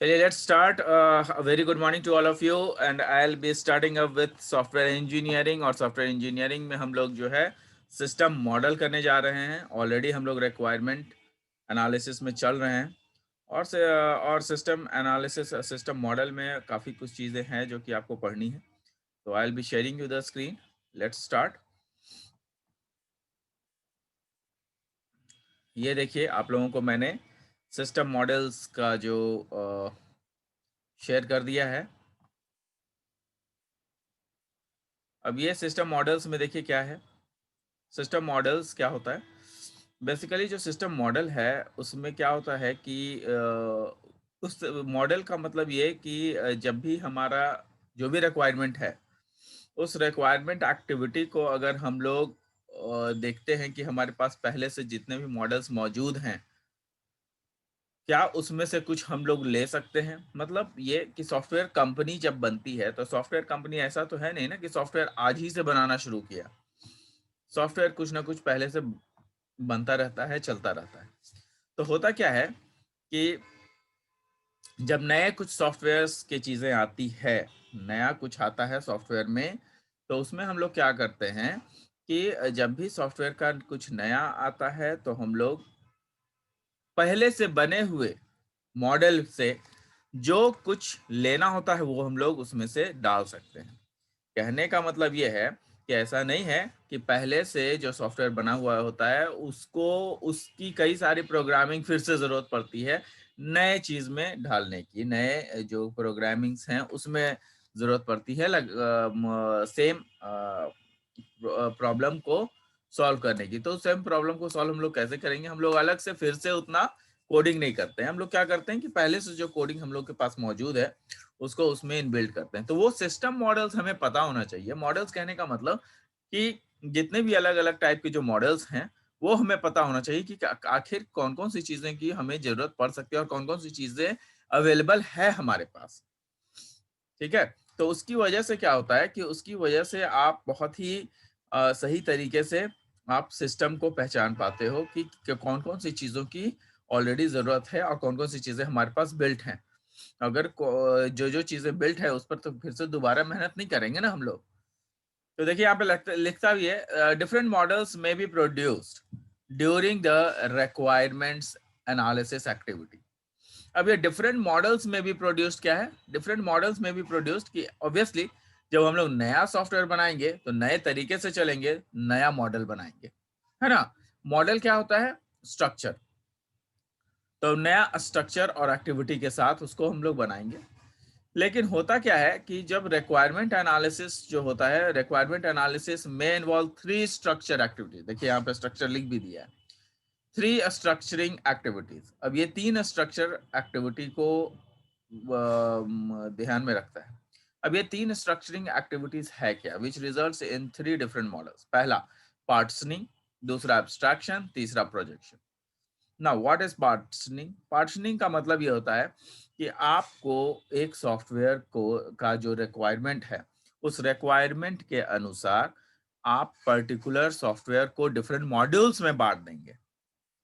चलिए let's start. Very good morning to all of you and I will be starting up with software engineering. और software engineering में हम लोग जो है सिस्टम मॉडल करने जा रहे हैं. ऑलरेडी हम लोग रिक्वायरमेंट एनालिसिस में चल रहे हैं और सिस्टम एनालिसिस सिस्टम मॉडल में काफ़ी कुछ चीज़ें हैं जो कि आपको पढ़नी है. तो आई will be sharing you the screen. Let's start. ये देखिए आप लोगों को मैंने सिस्टम मॉडल्स का जो शेयर कर दिया है. अब ये सिस्टम मॉडल्स में देखिए क्या है. सिस्टम मॉडल्स क्या होता है. बेसिकली जो सिस्टम मॉडल है उसमें क्या होता है कि उस मॉडल का मतलब ये कि जब भी हमारा जो भी रिक्वायरमेंट है उस रिक्वायरमेंट एक्टिविटी को अगर हम लोग देखते हैं कि हमारे पास पहले से जितने भी मॉडल्स मौजूद हैं क्या उसमें से कुछ हम लोग ले सकते हैं. मतलब ये कि सॉफ्टवेयर कंपनी जब बनती है तो सॉफ्टवेयर कंपनी ऐसा तो है नहीं ना कि सॉफ्टवेयर आज ही से बनाना शुरू किया. सॉफ्टवेयर कुछ ना कुछ पहले से बनता रहता है, चलता रहता है. तो होता क्या है कि जब नए कुछ सॉफ्टवेयर्स की चीज़ें आती है, नया कुछ आता है सॉफ्टवेयर में, तो उसमें हम लोग क्या करते हैं कि जब भी सॉफ्टवेयर का कुछ नया आता है तो हम लोग पहले से बने हुए मॉडल से जो कुछ लेना होता है वो हम लोग उसमें से डाल सकते हैं. कहने का मतलब ये है कि ऐसा नहीं है कि पहले से जो सॉफ्टवेयर बना हुआ होता है उसको उसकी कई सारी प्रोग्रामिंग फिर से ज़रूरत पड़ती है नए चीज़ में ढालने की. नए जो प्रोग्रामिंग्स हैं उसमें ज़रूरत पड़ती है सेम प्रॉब्लम को सॉल्व करने की. तो सेम प्रॉब्लम को सॉल्व हम लोग कैसे करेंगे. हम लोग अलग से फिर से उतना कोडिंग नहीं करते हैं. हम लोग क्या करते हैं कि पहले से जो कोडिंग हम लोग के पास मौजूद है उसको उसमें इनबिल्ड करते हैं. तो वो सिस्टम मॉडल्स हमें पता होना चाहिए. मॉडल्स कहने का मतलब कि जितने भी अलग अलग टाइप के जो मॉडल्स हैं वो हमें पता होना चाहिए कि आखिर कौन कौन सी चीजें की हमें जरूरत पड़ सकती है और कौन कौन सी चीजें अवेलेबल है हमारे पास. ठीक है. तो उसकी वजह से क्या होता है कि उसकी वजह से आप बहुत ही सही तरीके से आप सिस्टम को पहचान पाते हो कि कौन कौन सी चीजों की ऑलरेडी जरूरत है और कौन कौन सी चीजें हमारे पास बिल्ट हैं. अगर जो जो चीजें बिल्ट है उस पर तो फिर से दोबारा मेहनत नहीं करेंगे ना हम लोग. तो देखिए यहाँ पे लिखता भी है डिफरेंट मॉडल्स में be produced during the requirements analysis activity. अब ये डिफरेंट मॉडल्स में भी प्रोड्यूस्ड क्या है. डिफरेंट मॉडल्स में भी प्रोड्यूस्ड कि ऑब्वियसली जब हम लोग नया सॉफ्टवेयर बनाएंगे तो नए तरीके से चलेंगे, नया मॉडल बनाएंगे, है ना. मॉडल क्या होता है. स्ट्रक्चर. तो नया स्ट्रक्चर और एक्टिविटी के साथ उसको हम लोग बनाएंगे. लेकिन होता क्या है कि जब रिक्वायरमेंट एनालिसिस जो होता है, रिक्वायरमेंट एनालिसिस में इन्वॉल्व थ्री स्ट्रक्चर एक्टिविटी. देखिए यहाँ पे स्ट्रक्चर लिख भी दिया है. Three structuring activities. अब ये तीन स्ट्रक्चर एक्टिविटी को ध्यान में रखता है. अब ये तीन स्ट्रक्चरिंग एक्टिविटीज है क्या, which results in three different models. पहला पार्टिशनिंग, दूसरा एब्स्ट्रैक्शन, तीसरा प्रोजेक्शन. ना व्हाट इज पार्टिशनिंग. पार्टिशनिंग का मतलब ये होता है कि आपको एक सॉफ्टवेयर को का जो रिक्वायरमेंट है उस रिक्वायरमेंट के अनुसार आप पर्टिकुलर सॉफ्टवेयर को डिफरेंट मॉड्यूल्स में बांट देंगे,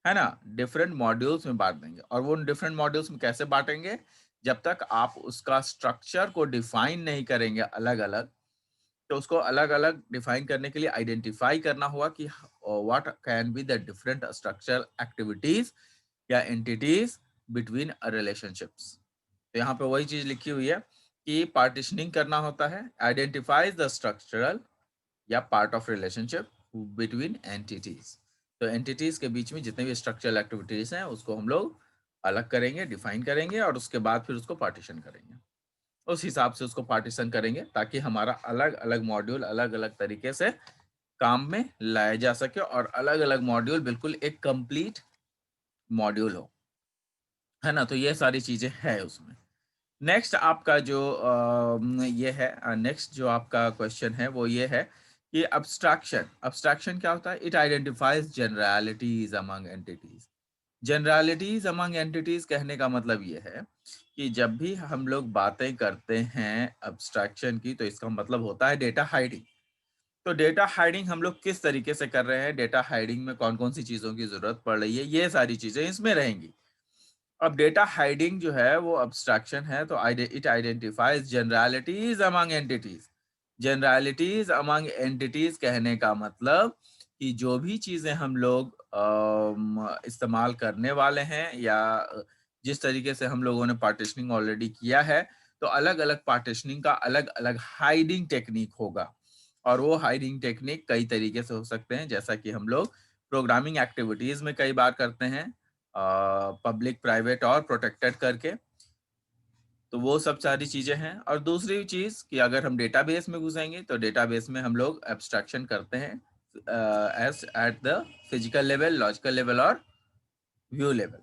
है ना. डिफरेंट मॉड्यूल्स में बांट देंगे. और वो डिफरेंट मॉड्यूल्स में कैसे बांटेंगे. जब तक आप उसका स्ट्रक्चर को डिफाइन नहीं करेंगे अलग अलग, तो उसको अलग अलग डिफाइन करने के लिए आइडेंटिफाई करना होगा कि what can be the different structural activities या एंटिटीज बिटवीन रिलेशनशिप्स. तो यहाँ पे वही चीज लिखी हुई है कि पार्टीशनिंग करना होता है, आइडेंटिफाइज द स्ट्रक्चरल या part of relationship between entities. तो एंटिटीज के बीच में जितने भी स्ट्रक्चरल एक्टिविटीज हैं उसको हम लोग अलग करेंगे, डिफाइन करेंगे और उसके बाद फिर उसको पार्टीशन करेंगे. उस हिसाब से उसको पार्टीशन करेंगे ताकि हमारा अलग अलग मॉड्यूल अलग अलग तरीके से काम में लाया जा सके और अलग अलग मॉड्यूल बिल्कुल एक कंप्लीट मॉड्यूल हो, है ना. तो ये सारी चीजें है उसमें. नेक्स्ट आपका जो ये है, नेक्स्ट जो आपका क्वेश्चन है वो ये है कि अब्स्ट्रैक्शन. अब्स्ट्रैक्शन क्या होता है. It identifies generalities among entities. Generalities among entities कहने का मतलब ये है कि जब भी हम लोग बातें करते हैं अब्स्ट्रैक्शन की तो इसका मतलब होता है डेटा हाइडिंग. तो डेटा हाइडिंग हम लोग किस तरीके से कर रहे हैं, डेटा हाइडिंग में कौन कौन सी चीजों की जरूरत पड़ रही है, ये सारी चीजें इसमें रहेंगी. अब डेटा हाइडिंग जो है वो अब्स्ट्रैक्शन है, तो it identifies generalities among entities. Generalities among entities कहने का मतलब कि जो भी चीजें हम लोग इस्तेमाल करने वाले हैं, या जिस तरीके से हम लोगों ने पार्टीशनिंग ऑलरेडी किया है, तो अलग अलग पार्टीशनिंग का अलग अलग हाइडिंग टेक्निक होगा। और वो हाइडिंग टेक्निक कई तरीके से हो सकते हैं, जैसा कि हम लोग प्रोग्रामिंग एक्टिविटीज में कई बार करते हैं, पब्लिक, प्राइवेट और प्रोटेक्टेड करके। तो वो सब सारी चीजें हैं। और दूसरी चीज कि अगर हम डेटाबेस में घुसेंगे तो डेटाबेस में हम लोग एब्स्ट्रैक्शन करते हैं as at the physical level, logical level और व्यू लेवल।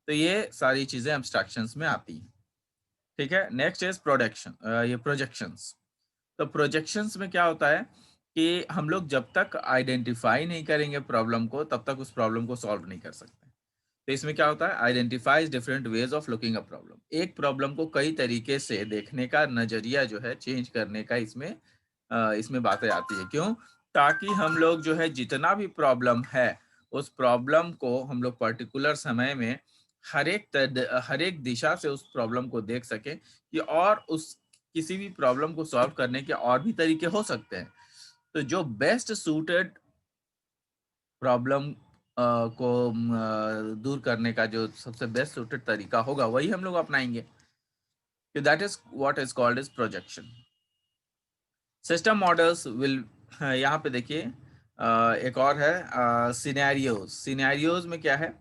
तो ये सारी चीजें एब्स्ट्रैक्शंस में आती हैं। ठीक है, नेक्स्ट इज प्रोडक्शन, ये प्रोजेक्शंस। तो प्रोजेक्शंस में क्या होता है कि हम लोग जब तक आइडेंटिफाई नहीं करेंगे प्रॉब्लम को, तब तक उस प्रॉब्लम को सॉल्व नहीं कर सकते। तो इसमें क्या होता है, identifies different ways of looking a problem. एक प्रॉब्लम को कई तरीके से देखने का नजरिया जो है चेंज करने का इसमें इसमें बातें आती है। क्यों? ताकि हम लोग जो है जितना भी प्रॉब्लम है, उस प्रॉब्लम को हम लोग पर्टिकुलर समय में हर एक दिशा से उस प्रॉब्लम को देख सकें, कि और उस किसी भी प्रॉब्लम को सॉल्व करने के और भी तरीके हो सकते हैं। तो जो बेस्ट सूटेड प्रॉब्लम को दूर करने का जो सबसे बेस्ट सूटेड तरीका होगा, वही हम लोग अपनाएंगे। तो that is what is called is projection. System models will, यहाँ पे देखिए एक और है सिनेरियोज। सिनेरियोज में क्या है,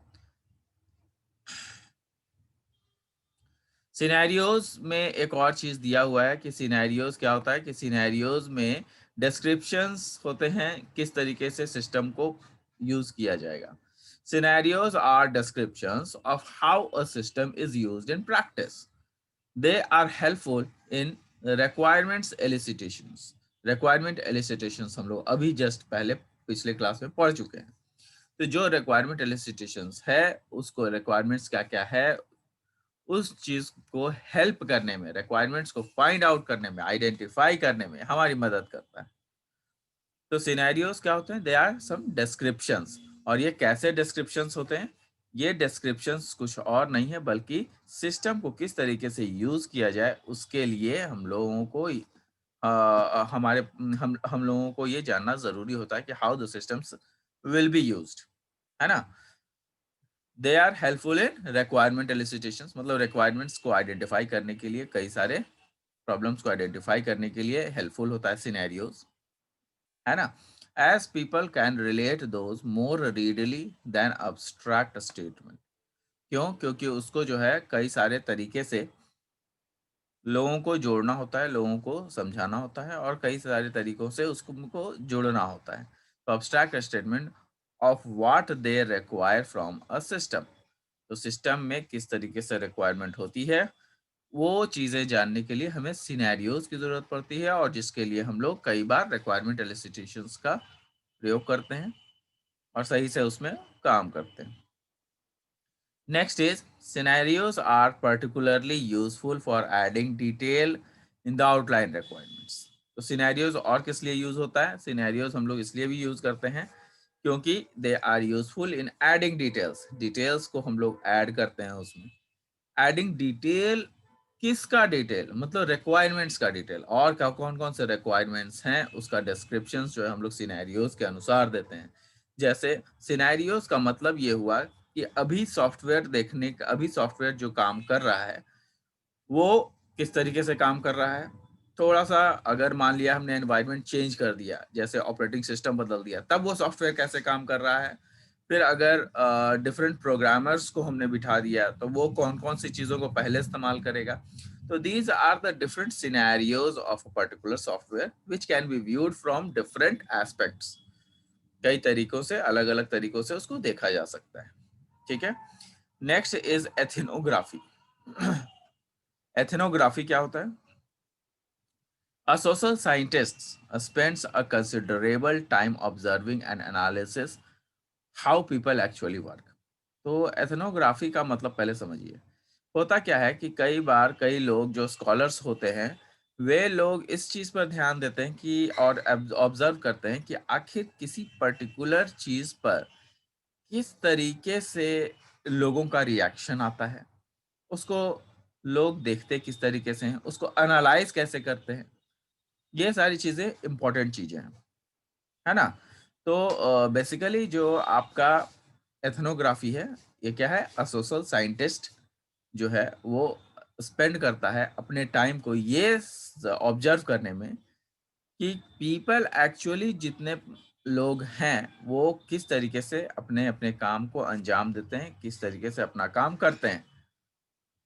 सिनेरियोज में एक और चीज दिया हुआ है कि सिनेरियोज क्या होता है, कि सिनेरियोज में डिस्क्रिप्शंस होते हैं किस तरीके से सिस्टम को यूज किया जाएगा। Scenarios are descriptions of how a system is used in practice. They are helpful in requirements elicitations. Requirement elicitations हम लोग अभी जस्ट पहले पिछले क्लास में पढ़ चुके हैं। तो जो रिक्वायरमेंट एलिसिटेशंस है, उसको रिक्वायरमेंट्स क्या क्या है, उस चीज को हेल्प करने में, रिक्वायरमेंट्स को फाइंड आउट करने में, आइडेंटिफाई करने में हमारी मदद करता है। तो सिनेरियोस क्या होते हैं, दे आर सम डिस्क्रिप्शंस। और ये कैसे डिस्क्रिप्शंस होते हैं, ये डिस्क्रिप्शंस कुछ और नहीं है बल्कि सिस्टम को किस तरीके से यूज किया जाए, उसके लिए हम लोगों को हमारे हम लोगों को ये जानना जरूरी होता है कि how the systems will be used, है ना। They are helpful in requirement elicitations, मतलब रिक्वायरमेंट्स को आइडेंटिफाई करने के लिए, कई सारे प्रॉब्लम्स को आइडेंटिफाई करने के लिए हेल्पफुल होता है सिनेरियोस, है ना। As people can relate those more readily than abstract statement. क्यों? क्योंकि उसको जो है कई सारे तरीके से लोगों को जोड़ना होता है, लोगों को समझाना होता है, और कई सारे तरीकों से उसको जोड़ना होता है। तो abstract statement of what they require from a system. तो सिस्टम में किस तरीके से रिक्वायरमेंट होती है, वो चीज़ें जानने के लिए हमें सिनेरियोज की ज़रूरत पड़ती है, और जिसके लिए हम लोग कई बार रिक्वायरमेंट एलिसिटेशंस का प्रयोग करते हैं और सही से उसमें काम करते हैं। Next is scenarios are particularly useful for adding detail in the outline requirements. तो सिनेरियोज और किस लिए यूज होता है, सिनेरियोज हम लोग इसलिए भी यूज करते हैं क्योंकि they are useful in adding details. Details को हम लोग ऐड करते हैं उसमें। एडिंग डिटेल, किसका डिटेल, मतलब रिक्वायरमेंट्स का डिटेल, और क्या कौन कौन से रिक्वायरमेंट्स हैं उसका डिस्क्रिप्शन जो है हम लोग सिनेरियोज के अनुसार देते हैं। जैसे सिनेरियोज का मतलब ये हुआ कि अभी सॉफ्टवेयर देखने का, अभी सॉफ्टवेयर जो काम कर रहा है वो किस तरीके से काम कर रहा है। थोड़ा सा अगर मान लिया हमने एनवायरनमेंट चेंज कर दिया, जैसे ऑपरेटिंग सिस्टम बदल दिया, तब वो सॉफ्टवेयर कैसे काम कर रहा है। फिर अगर डिफरेंट प्रोग्रामर्स को हमने बिठा दिया, तो वो कौन कौन सी चीज़ों को पहले इस्तेमाल करेगा। तो these are the different scenarios of a particular software which can be viewed from different aspects. कई तरीकों से, अलग अलग तरीकों से उसको देखा जा सकता है। ठीक है, नेक्स्ट इज एथनोग्राफी। एथनोग्राफी क्या होता है? A social scientist spends a considerable time observing and analysis how people actually work. तो एथनोग्राफी का मतलब पहले समझिए। होता क्या है कि कई बार कई लोग जो स्कॉलर्स होते हैं, वे लोग इस चीज़ पर ध्यान देते हैं कि, और ऑब्जर्व करते हैं कि आखिर किसी पर्टिकुलर चीज़ पर किस तरीके से लोगों का रिएक्शन आता है। उसको लोग देखते किस तरीके से हैं, उसको एनालाइज कैसे करते हैं, ये सारी चीज़ें इंपॉर्टेंट चीज़ें हैं, है ना? तो बेसिकली जो आपका एथनोग्राफी है, ये क्या है? अ सोशल साइंटिस्ट जो है वो स्पेंड करता है अपने टाइम को ये ऑब्जर्व करने में कि पीपल एक्चुअली जितने लोग हैं वो किस तरीके से अपने अपने काम को अंजाम देते हैं, किस तरीके से अपना काम करते हैं।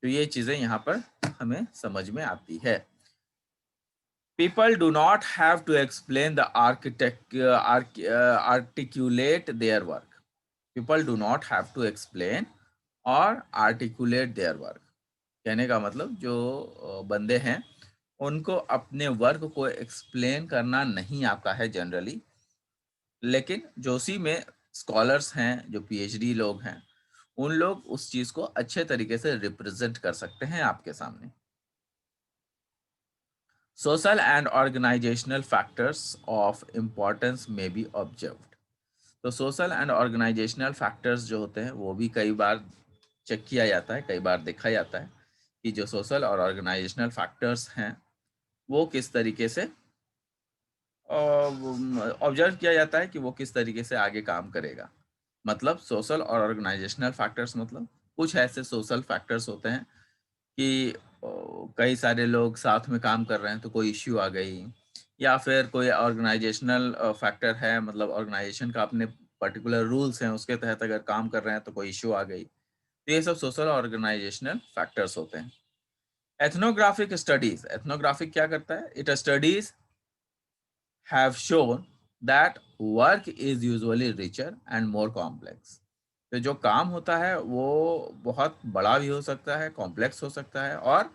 तो ये चीजें यहाँ पर हमें समझ में आती है। People do not have to explain the articulate their work. People do not have to explain or articulate their work. कहने का मतलब जो बंदे हैं उनको अपने वर्क को एक्सप्लेन करना नहीं आता है जनरली, लेकिन जो उसी में स्कॉलर्स हैं, जो पीएचडी लोग हैं, उन लोग उस चीज को अच्छे तरीके से रिप्रेजेंट कर सकते हैं आपके सामने। Social and organizational factors of importance may be observed. तो सोशल एंड ऑर्गेनाइजेशनल फैक्टर्स जो होते हैं वो भी कई बार चेक किया जाता है, कई बार देखा जाता है कि जो सोशल और ऑर्गेनाइजेशनल फैक्टर्स हैं वो किस तरीके से ऑब्जर्व किया जाता है कि वो किस तरीके से आगे काम करेगा। मतलब सोशल और ऑर्गेनाइजेशनल फैक्टर्स मतलब कुछ ऐसे सोशल फैक्टर्स होते हैं कि कई सारे लोग साथ में काम कर रहे हैं तो कोई इश्यू आ गई, या फिर कोई ऑर्गेनाइजेशनल फैक्टर है, मतलब ऑर्गेनाइजेशन का अपने पर्टिकुलर रूल्स हैं उसके तहत अगर काम कर रहे हैं तो कोई इश्यू आ गई। तो ये सब सोशल ऑर्गेनाइजेशनल फैक्टर्स होते हैं। एथनोग्राफिक स्टडीज, एथनोग्राफिक क्या करता है? It studies have shown that work is usually richer and more complex. तो जो काम होता है वो बहुत बड़ा भी हो सकता है, कॉम्प्लेक्स हो सकता है, और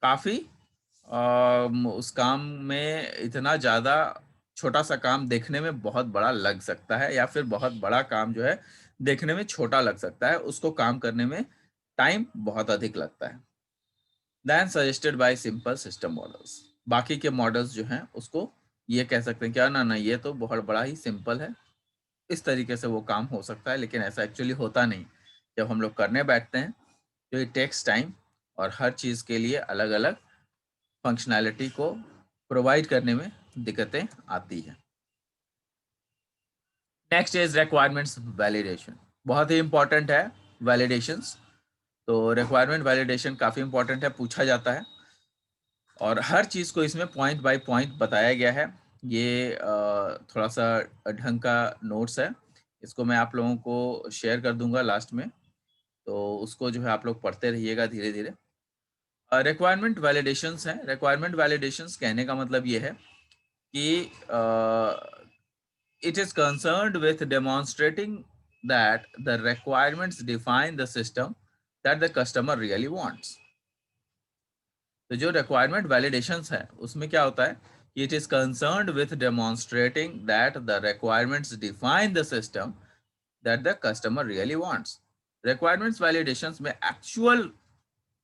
काफी उस काम में इतना ज्यादा छोटा सा काम देखने में बहुत बड़ा लग सकता है, या फिर बहुत बड़ा काम जो है देखने में छोटा लग सकता है, उसको काम करने में टाइम बहुत अधिक लगता है। Than suggested by simple system models, बाकी के मॉडल्स जो हैं उसको ये कह सकते हैं क्या, ना ना ये तो बहुत बड़ा ही सिंपल है, इस तरीके से वो काम हो सकता है, लेकिन ऐसा एक्चुअली होता नहीं। जब हम लोग करने बैठते हैं तो इट टेक्स टाइम, और हर चीज़ के लिए अलग अलग फंक्शनैलिटी को प्रोवाइड करने में दिक्कतें आती हैं। नेक्स्ट इज रिक्वायरमेंट्स वैलिडेशन, बहुत ही इंपॉर्टेंट है वैलिडेशंस। तो रिक्वायरमेंट वैलिडेशन काफ़ी इंपॉर्टेंट है, पूछा जाता है, और हर चीज़ को इसमें पॉइंट बाय पॉइंट बताया गया है। ये थोड़ा सा ढंग का नोट्स है, इसको मैं आप लोगों को शेयर कर दूंगा लास्ट में, तो उसको जो है आप लोग पढ़ते रहिएगा धीरे धीरे। रिक्वायरमेंट वैलिडेशंस हैं। रिक्वायरमेंट वैलिडेशंस कहने का मतलब ये है कि it is concerned with demonstrating that the requirements define the system that the customer really wants. तो जो रिक्वायरमेंट वैलिडेशंस है उसमें क्या होता है, it is concerned with demonstrating that the requirements define the system that the customer really wants. Requirements validations में actual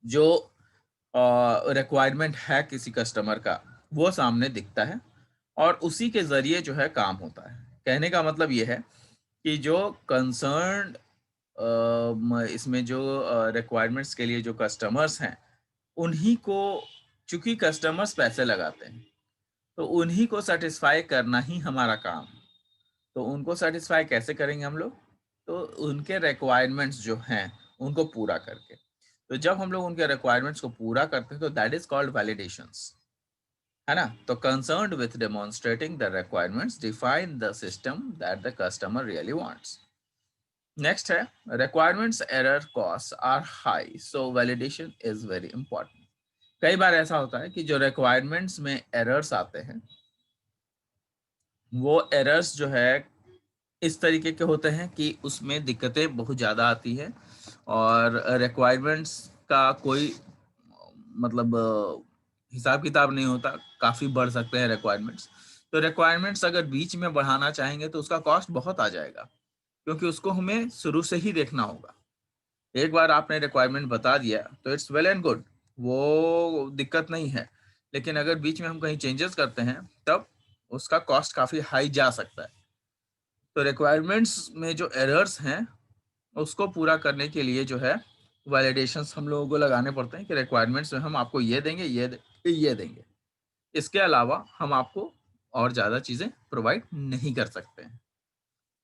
जो requirement है किसी कस्टमर का वो सामने दिखता है, और उसी के जरिए जो है काम होता है। कहने का मतलब ये है कि जो कंसर्न इसमें जो रिक्वायरमेंट्स के लिए जो कस्टमर्स हैं उन्हीं को, चूंकि कस्टमर्स पैसे लगाते हैं तो उन्हीं को सेटिस्फाई करना ही हमारा काम। तो उनको सेटिस्फाई कैसे करेंगे हम लोग? तो उनके रिक्वायरमेंट्स जो हैं उनको पूरा करके। तो जब हम लोग उनके रिक्वायरमेंट्स को पूरा करते हैं तो दैट इज कॉल्ड वैलिडेशंस, है ना? तो concerned with demonstrating the requirements define the system that the customer really wants. Next है requirements error cost are high, so validation is very important. कई बार ऐसा होता है कि जो रिक्वायरमेंट्स में एरर्स आते हैं वो एरर्स जो है इस तरीके के होते हैं कि उसमें दिक्कतें बहुत ज़्यादा आती है, और रिक्वायरमेंट्स का कोई मतलब हिसाब किताब नहीं होता, काफ़ी बढ़ सकते हैं रिक्वायरमेंट्स। तो रिक्वायरमेंट्स अगर बीच में बढ़ाना चाहेंगे तो उसका कॉस्ट बहुत आ जाएगा, क्योंकि उसको हमें शुरू से ही देखना होगा। एक बार आपने रिक्वायरमेंट बता दिया तो इट्स वेल एंड गुड, वो दिक्कत नहीं है, लेकिन अगर बीच में हम कहीं चेंजेस करते हैं तब उसका कॉस्ट काफ़ी हाई जा सकता है। तो रिक्वायरमेंट्स में जो एरर्स हैं उसको पूरा करने के लिए जो है वैलिडेशंस हम लोगों को लगाने पड़ते हैं कि रिक्वायरमेंट्स में हम आपको ये देंगे, ये देंगे। इसके अलावा हम आपको और ज़्यादा चीज़ें प्रोवाइड नहीं कर सकते हैं।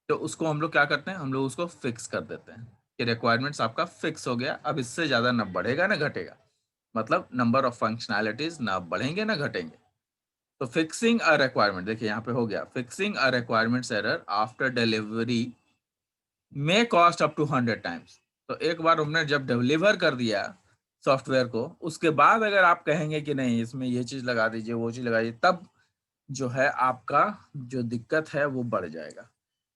तो उसको हम लोग क्या करते हैं, हम लोग उसको फिक्स कर देते हैं कि रिक्वायरमेंट्स आपका फिक्स हो गया, अब इससे ज़्यादा ना बढ़ेगा ना घटेगा। मतलब नंबर ऑफ फंक्शनैलिटीज़ ना बढ़ेंगे ना घटेंगे। तो फिक्सिंग अ रिक्वायरमेंट, देखिए यहाँ पे हो गया, फिक्सिंग अ रिक्वायरमेंट्स एरर आफ्टर डिलीवरी में कॉस्ट अप टू 100 टाइम्स। तो एक बार हमने जब डिलीवर कर दिया सॉफ्टवेयर को, उसके बाद अगर आप कहेंगे कि नहीं इसमें ये चीज़ लगा दीजिए, वो चीज़ लगा दीजिए, तब जो है आपका जो दिक्कत है वो बढ़ जाएगा।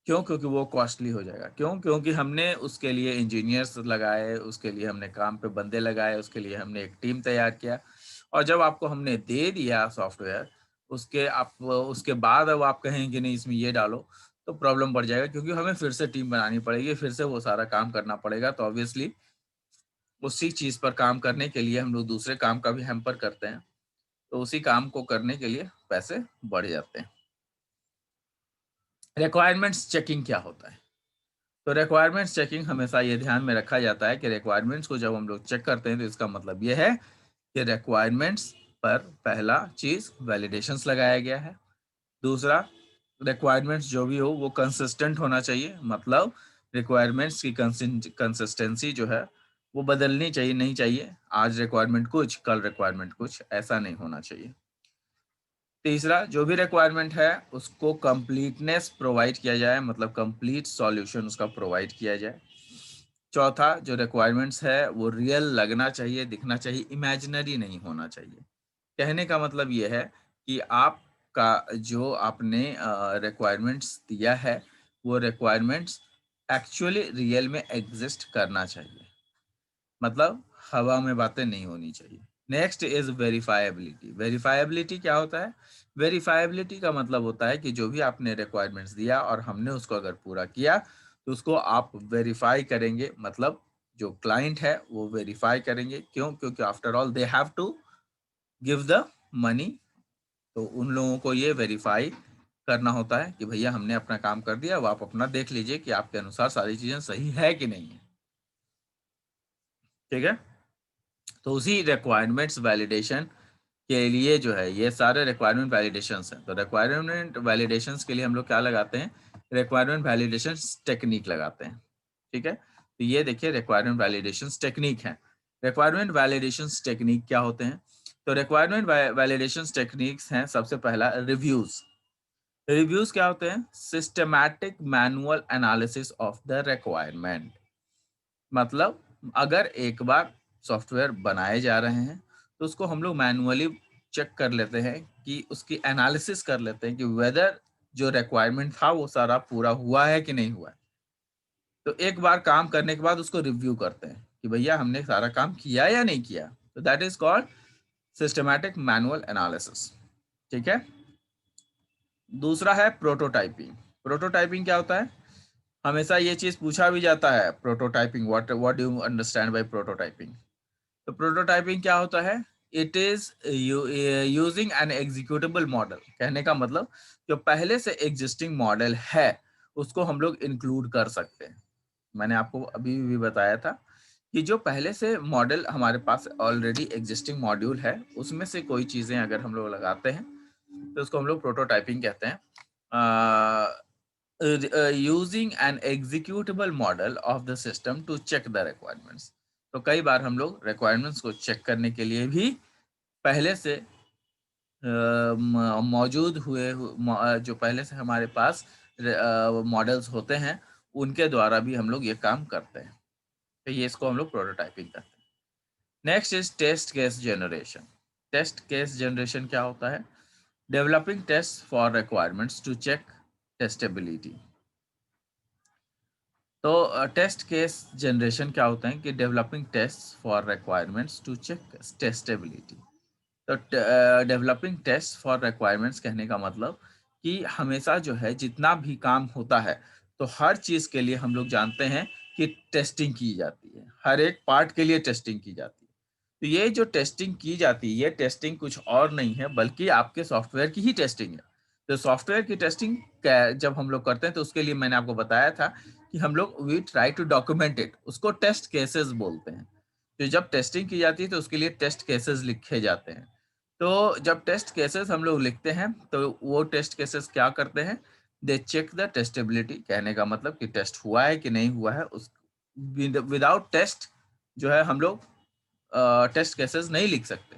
क्यों? क्योंकि वो कॉस्टली हो जाएगा। क्यों? क्योंकि हमने उसके लिए इंजीनियर्स लगाए, उसके लिए हमने काम पे बंदे लगाए, उसके लिए हमने एक टीम तैयार किया, और जब आपको हमने दे दिया सॉफ्टवेयर, उसके बाद अब आप कहें कि नहीं इसमें ये डालो, तो प्रॉब्लम बढ़ जाएगा, क्योंकि हमें फिर से टीम बनानी पड़ेगी, फिर से वो सारा काम करना पड़ेगा। तो ऑब्वियसली उसी चीज़ पर काम करने के लिए हम लोग दूसरे काम का भी हैम्पर करते हैं, तो उसी काम को करने के लिए पैसे बढ़ जाते हैं। रिक्वायरमेंट्स चेकिंग क्या होता है? तो रिक्वायरमेंट्स चेकिंग हमेशा ये ध्यान में रखा जाता है कि रिक्वायरमेंट्स को जब हम लोग चेक करते हैं, तो इसका मतलब ये है कि रिक्वायरमेंट्स पर पहला चीज़ वैलिडेशंस लगाया गया है। दूसरा, रिक्वायरमेंट्स जो भी हो वो कंसिस्टेंट होना चाहिए, मतलब रिक्वायरमेंट्स की कंसिस्टेंसी जो है वो बदलनी चाहिए नहीं चाहिए। आज रिक्वायरमेंट कुछ, कल रिक्वायरमेंट कुछ, ऐसा नहीं होना चाहिए। तीसरा, जो भी रिक्वायरमेंट है उसको कंप्लीटनेस प्रोवाइड किया जाए, मतलब कंप्लीट सॉल्यूशन उसका प्रोवाइड किया जाए। चौथा, जो रिक्वायरमेंट्स है वो रियल लगना चाहिए, दिखना चाहिए, इमेजिनरी नहीं होना चाहिए। कहने का मतलब ये है कि आपका जो आपने रिक्वायरमेंट्स दिया है, वो रिक्वायरमेंट्स एक्चुअली रियल में एग्जिस्ट करना चाहिए, मतलब हवा में बातें नहीं होनी चाहिए। Next is वेरीफाएबिलिटी। वेरीफाएबिलिटी क्या होता है? वेरीफाएबिलिटी का मतलब होता है कि जो भी आपने रिक्वायरमेंट्स दिया और हमने उसको अगर पूरा किया, तो उसको आप वेरीफाई करेंगे, मतलब जो क्लाइंट है वो वेरीफाई करेंगे। क्यों? क्योंकि after all they have to give the money. तो उन लोगों को ये वेरीफाई करना होता है कि भैया हमने अपना काम कर दिया, अब आप अपना देख लीजिए कि आपके अनुसार सारी चीजें सही है कि नहीं है। ठीक है? तो उसी रिक्वायरमेंट्स वैलिडेशन के लिए जो है, ये सारे रिक्वायरमेंट वैलिडेशंस हैं। तो रिक्वायरमेंट वैलिडेशंस के लिए हम लोग क्या लगाते हैं? रिक्वायरमेंट वैलिडेशन टेक्निक लगाते हैं। ठीक है? तो ये देखिए रिक्वायरमेंट वैलिडेशन टेक्निक है। रिक्वायरमेंट वैलिडेशन टेक्निक क्या होते हैं? तो रिक्वायरमेंट वैलिडेशन टेक्निक्स हैं, सबसे पहला रिव्यूज। रिव्यूज क्या होते हैं? Systematic manual analysis of the requirement. मतलब अगर एक बार सॉफ्टवेयर बनाए जा रहे हैं, तो उसको हम लोग मैनुअली चेक कर लेते हैं, कि उसकी एनालिसिस कर लेते हैं कि वेदर जो रिक्वायरमेंट था वो सारा पूरा हुआ है कि नहीं हुआ है। तो एक बार काम करने के बाद उसको रिव्यू करते हैं कि भैया हमने सारा काम किया या नहीं किया। तो that is called systematic manual analysis. ठीक है? दूसरा है प्रोटोटाइपिंग। प्रोटोटाइपिंग क्या होता है? हमेशा ये चीज पूछा भी जाता है, prototyping, what do you understand by prototyping? तो प्रोटोटाइपिंग क्या होता है? It is using an executable model. कहने का मतलब जो पहले से एग्जिस्टिंग मॉडल है उसको हम लोग इंक्लूड कर सकते हैं। मैंने आपको अभी भी बताया था कि जो पहले से मॉडल हमारे पास ऑलरेडी एग्जिस्टिंग मॉड्यूल है, उसमें से कोई चीजें अगर हम लोग लगाते हैं, तो उसको हम लोग प्रोटोटाइपिंग कहते हैं। Using an executable model of the system to check the requirements. तो कई बार हम लोग रिक्वायरमेंट्स को चेक करने के लिए भी पहले से मौजूद जो पहले से हमारे पास मॉडल्स होते हैं, उनके द्वारा भी हम लोग ये काम करते हैं। तो ये इसको हम लोग प्रोटोटाइपिंग करते हैं। Next is test case generation. Test case generation क्या होता है? Developing test for requirements to check testability. तो टेस्ट केस जनरेशन क्या होता है? कि developing test for requirements to check testability. तो डेवलपिंग टेस्ट फॉर रिक्वायरमेंट्स कहने का मतलब कि हमेशा जो है जितना भी काम होता है, तो हर चीज़ के लिए हम लोग जानते हैं कि टेस्टिंग की जाती है, हर एक पार्ट के लिए टेस्टिंग की जाती है। तो ये जो टेस्टिंग की जाती है, ये टेस्टिंग कुछ और नहीं है बल्कि आपके सॉफ्टवेयर की ही टेस्टिंग है। तो सॉफ्टवेयर की टेस्टिंग जब हम लोग करते हैं, तो उसके लिए मैंने आपको बताया था कि हम लोग we try to document it, उसको टेस्ट केसेस बोलते हैं। तो जब टेस्टिंग की जाती है तो उसके लिए टेस्ट केसेस लिखे जाते हैं। तो जब टेस्ट केसेस हम लोग लिखते हैं तो वो टेस्ट केसेस क्या करते हैं, दे चेक द टेस्टेबिलिटी, कहने का मतलब कि टेस्ट हुआ है कि नहीं हुआ है। उस विदाउट टेस्ट जो है हम लोग टेस्ट केसेस नहीं लिख सकते।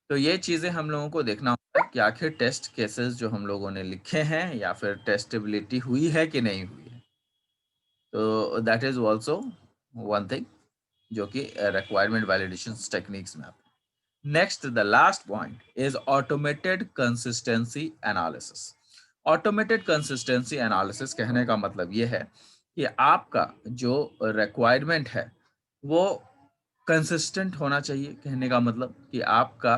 तो ये चीज़ें हम लोगों को देखना होता है कि आखिर टेस्ट केसेस जो हम लोगों ने लिखे हैं या फिर टेस्टेबिलिटी हुई है कि नहीं हुई है। तो that is also one thing जो कि रिक्वायरमेंट वैलिडेशन टेक्निक्स में आता है। Next the last point is automated consistency analysis. Automated consistency analysis कहने का मतलब ये है कि आपका जो रिक्वायरमेंट है वो कंसिस्टेंट होना चाहिए। कहने का मतलब कि आपका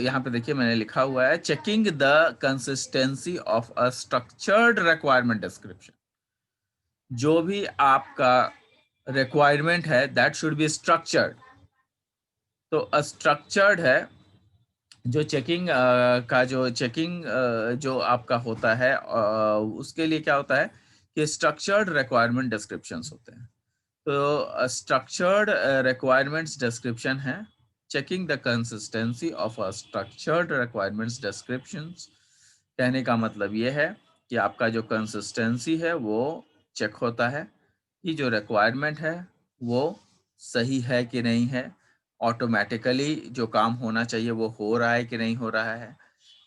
यहाँ पे देखिए मैंने लिखा हुआ है checking the consistency of a structured requirement description. जो भी आपका रिक्वायरमेंट है दैट शुड बी स्ट्रक्चर्ड। तो स्ट्रक्चर्ड है जो चेकिंग का जो चेकिंग जो आपका होता है उसके लिए क्या होता है कि स्ट्रक्चर्ड रिक्वायरमेंट डिस्क्रिप्शंस होते हैं। तो स्ट्रक्चर्ड रिक्वायरमेंट्स डिस्क्रिप्शन है checking the consistency of a structured requirements descriptions. कहने का मतलब ये है कि आपका जो कंसिस्टेंसी है वो चेक होता है कि जो रिक्वायरमेंट है वो सही है कि नहीं है, ऑटोमेटिकली जो काम होना चाहिए वो हो रहा है कि नहीं हो रहा है,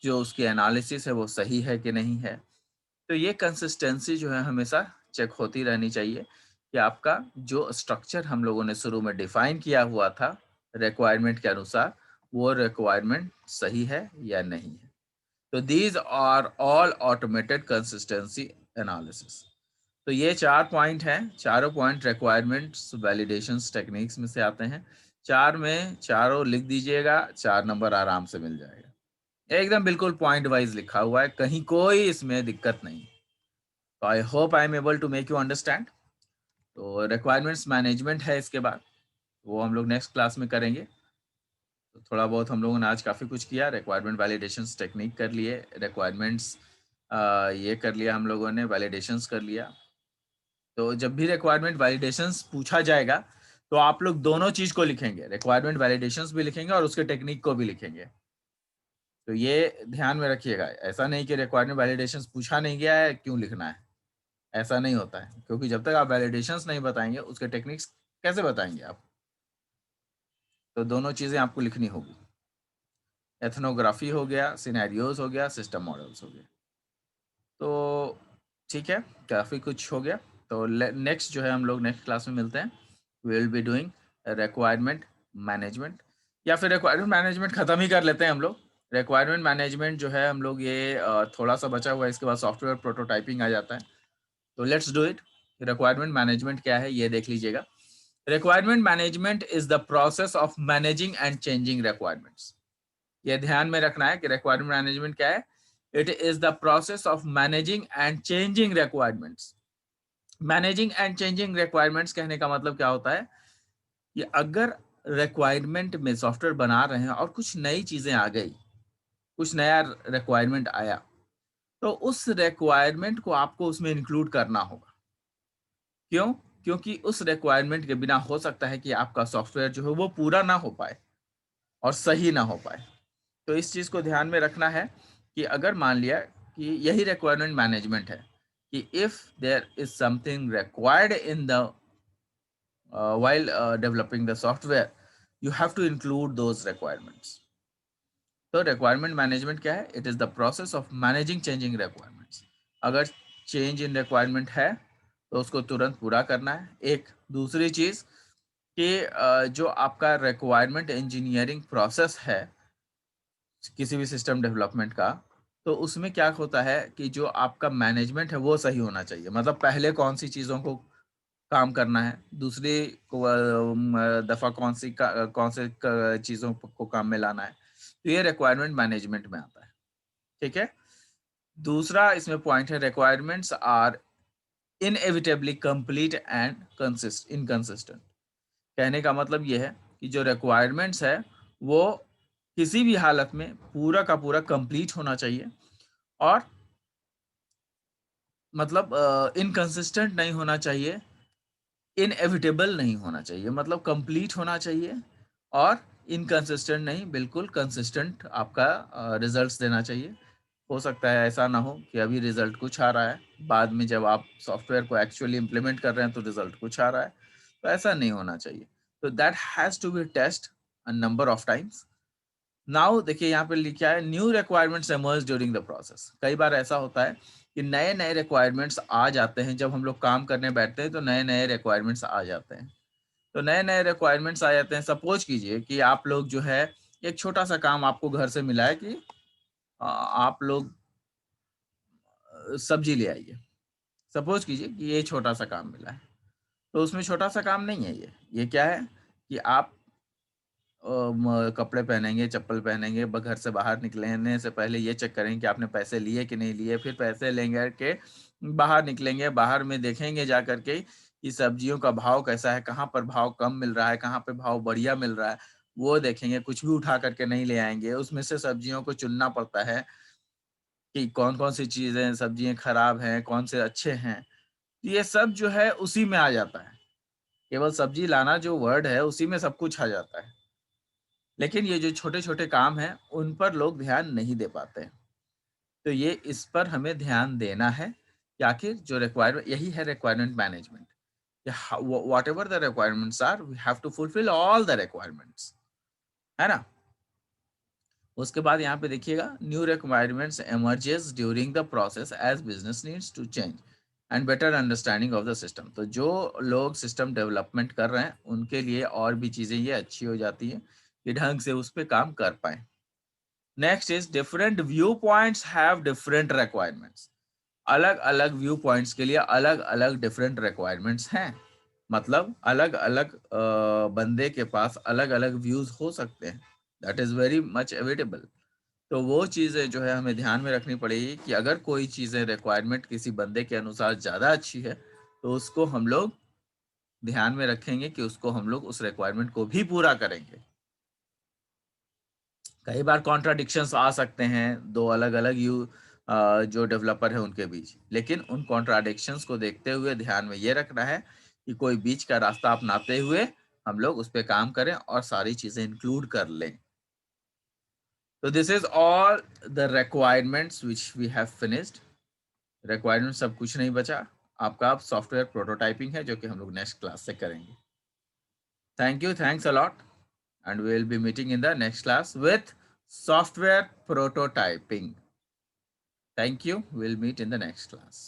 जो उसकी एनालिसिस है वो सही है कि नहीं है। तो ये कंसिस्टेंसी जो है हमेशा चेक होती रहनी चाहिए कि आपका जो स्ट्रक्चर हम लोगों ने शुरू में डिफाइन किया हुआ था रिक्वायरमेंट के अनुसार वो रिक्वायरमेंट सही है या नहीं है। तो these are all automated consistency analysis. तो ये 4 पॉइंट हैं, चारों पॉइंट रिक्वायरमेंट्स वैलिडेशंस टेक्निक्स में से आते हैं। 4 में चारों लिख दीजिएगा, 4 नंबर आराम से मिल जाएगा। एकदम बिल्कुल पॉइंट वाइज लिखा हुआ है, कहीं कोई इसमें दिक्कत नहीं। तो I hope I am able to make you understand. तो रिक्वायरमेंट्स मैनेजमेंट है इसके बाद, वो हम लोग नेक्स्ट क्लास में करेंगे। तो थोड़ा बहुत हम लोगों ने आज काफ़ी कुछ किया, रिक्वायरमेंट वैलिडेशंस टेक्निक कर लिए, रिक्वायरमेंट्स ये कर लिया हम लोगों ने, वैलिडेशंस कर लिया। तो जब भी रिक्वायरमेंट वैलिडेशंस पूछा जाएगा तो आप लोग दोनों चीज को लिखेंगे, रिक्वायरमेंट वैलिडेशंस भी लिखेंगे और उसके टेक्निक को भी लिखेंगे। तो ये ध्यान में रखिएगा, ऐसा नहीं कि रिक्वायरमेंट वैलिडेशंस पूछा नहीं गया है क्यों लिखना है, ऐसा नहीं होता है। क्योंकि जब तक आप वैलिडेशंस नहीं बताएंगे उसके टेक्निक्स कैसे बताएंगे आप। तो दोनों चीजें आपको लिखनी होगी, एथनोग्राफी हो गया, सिनेरियोज हो गया, सिस्टम मॉडल्स हो गया। तो ठीक है, काफ़ी कुछ हो गया। तो नेक्स्ट जो है हम लोग नेक्स्ट क्लास में मिलते हैं। We will be doing requirement management, या फिर रिक्वायरमेंट मैनेजमेंट ख़त्म ही कर लेते हैं हम लोग। रिक्वायरमेंट मैनेजमेंट जो है हम लोग ये थोड़ा सा बचा हुआ है, इसके बाद सॉफ्टवेयर प्रोटोटाइपिंग आ जाता है। तो let's do it. Requirement management क्या है ये देख लीजिएगा। Requirement management is the process of managing and changing requirements. ये ध्यान में रखना है कि रिक्वायरमेंट मैनेजमेंट क्या है। It is the process of managing and changing requirements. Managing and changing requirements कहने का मतलब क्या होता है कि अगर रिक्वायरमेंट में सॉफ्टवेयर बना रहे हैं और कुछ नई चीजें आ गई, कुछ नया रिक्वायरमेंट आया, तो उस रिक्वायरमेंट को आपको उसमें इंक्लूड करना होगा। क्यों? क्योंकि उस रिक्वायरमेंट के बिना हो सकता है कि आपका सॉफ्टवेयर जो है वो पूरा ना हो पाए और सही ना हो पाए। तो इस चीज़ को ध्यान में रखना है कि अगर मान लिया कि यही रिक्वायरमेंट मैनेजमेंट है कि if there is something required in the while developing the software, you have to include those requirements. तो रिक्वायरमेंट मैनेजमेंट क्या है? It is the process of managing changing requirements. अगर चेंज इन रिक्वायरमेंट है तो उसको तुरंत पूरा करना है। एक दूसरी चीज कि जो आपका रिक्वायरमेंट इंजीनियरिंग प्रोसेस है किसी भी सिस्टम डेवलपमेंट का, तो उसमें क्या होता है कि जो आपका मैनेजमेंट है वो सही होना चाहिए। मतलब पहले कौन सी चीज़ों को काम करना है, दूसरी दफ़ा कौन से चीज़ों को काम में लाना है। तो ये रिक्वायरमेंट मैनेजमेंट में आता है। ठीक है। दूसरा इसमें पॉइंट है requirements are inevitably complete and inconsistent. कहने का मतलब ये है कि जो रिक्वायरमेंट्स है वो किसी भी हालत में पूरा का पूरा कंप्लीट होना चाहिए और मतलब इनकंसिस्टेंट नहीं होना चाहिए इनएविटेबल नहीं होना चाहिए, मतलब कंप्लीट होना चाहिए, और इनकंसिस्टेंट नहीं, बिल्कुल कंसिस्टेंट आपका रिजल्ट्स देना चाहिए। हो सकता है ऐसा ना हो कि अभी रिजल्ट कुछ आ रहा है, बाद में जब आप सॉफ्टवेयर को एक्चुअली इम्प्लीमेंट कर रहे हैं तो रिजल्ट कुछ आ रहा है, तो ऐसा नहीं होना चाहिए। तो that has to be test a number of times. Now देखिए यहाँ पे लिखा है new requirements emerge during the process. कई बार ऐसा होता है कि नए नए रिक्वायरमेंट्स आ जाते हैं, जब हम लोग काम करने बैठते हैं तो नए नए रिक्वायरमेंट्स आ जाते हैं। तो नए नए रिक्वायरमेंट्स आ जाते हैं, सपोज कीजिए कि आप लोग जो है, एक छोटा सा काम आपको घर से मिला है कि आप लोग सब्जी ले आइए। सपोज कीजिए कि ये छोटा सा काम मिला है, तो उसमें छोटा सा काम नहीं है ये क्या है कि आप कपड़े पहनेंगे, चप्पल पहनेंगे, घर से बाहर निकलने से पहले ये चेक करेंगे कि आपने पैसे लिए कि नहीं लिए, फिर पैसे लेंगे के बाहर निकलेंगे, बाहर में देखेंगे जा करके कि सब्जियों का भाव कैसा है, कहाँ पर भाव कम मिल रहा है, कहाँ पे भाव बढ़िया मिल रहा है, वो देखेंगे। कुछ भी उठा करके नहीं ले आएंगे, उसमें से सब्जियों को चुनना पड़ता है कि कौन कौन सी चीजें सब्जियां खराब हैं, कौन से अच्छे हैं। ये सब जो है उसी में आ जाता है। केवल सब्जी लाना जो वर्ड है उसी में सब कुछ आ जाता है। लेकिन ये जो छोटे-छोटे काम हैं, उन पर लोग ध्यान नहीं दे पाते हैं। तो ये इस पर हमें ध्यान देना है कि आखिर जो रिक्वायरमेंट, यही है requirement management. Whatever the requirements are, we have to fulfil all the requirements, है ना? उसके बाद यहाँ पे देखिएगा new requirements emerges during the process as business needs to change and better understanding of the system. तो जो लोग सिस्टम डेवलपमेंट कर रहे हैं उनके लिए और भी चीज़ें ये अच्छी हो जाती हैं कि ढंग से उस पर काम कर पाएँ। Next is different view points have different requirements. अलग अलग व्यू पॉइंट्स के लिए अलग अलग डिफरेंट रिक्वायरमेंट्स हैं। मतलब अलग अलग बंदे के पास अलग अलग व्यूज हो सकते हैं। That is very much evitable. तो वो चीज़ें जो है हमें ध्यान में रखनी पड़ेगी कि अगर कोई चीज़ें रिक्वायरमेंट किसी बंदे के अनुसार ज़्यादा अच्छी है, तो उसको हम लोग ध्यान में रखेंगे कि उसको हम लोग उस रिक्वायरमेंट को भी पूरा करेंगे। कई बार कॉन्ट्राडिक्शंस आ सकते हैं दो अलग अलग जो डेवलपर है उनके बीच, लेकिन उन कॉन्ट्राडिक्शंस को देखते हुए ध्यान में ये रखना है कि कोई बीच का रास्ता अपनाते हुए हम लोग उस पर काम करें और सारी चीजें इंक्लूड कर लें। तो this is all the requirements which we have finished. Requirement सब कुछ नहीं बचा। आपका सॉफ्टवेयर प्रोटोटाइपिंग है जो कि हम लोग नेक्स्ट क्लास से करेंगे। Thank you, thanks a lot, and we will be meeting in the next class with software prototyping. Thank you. We'll meet in the next class.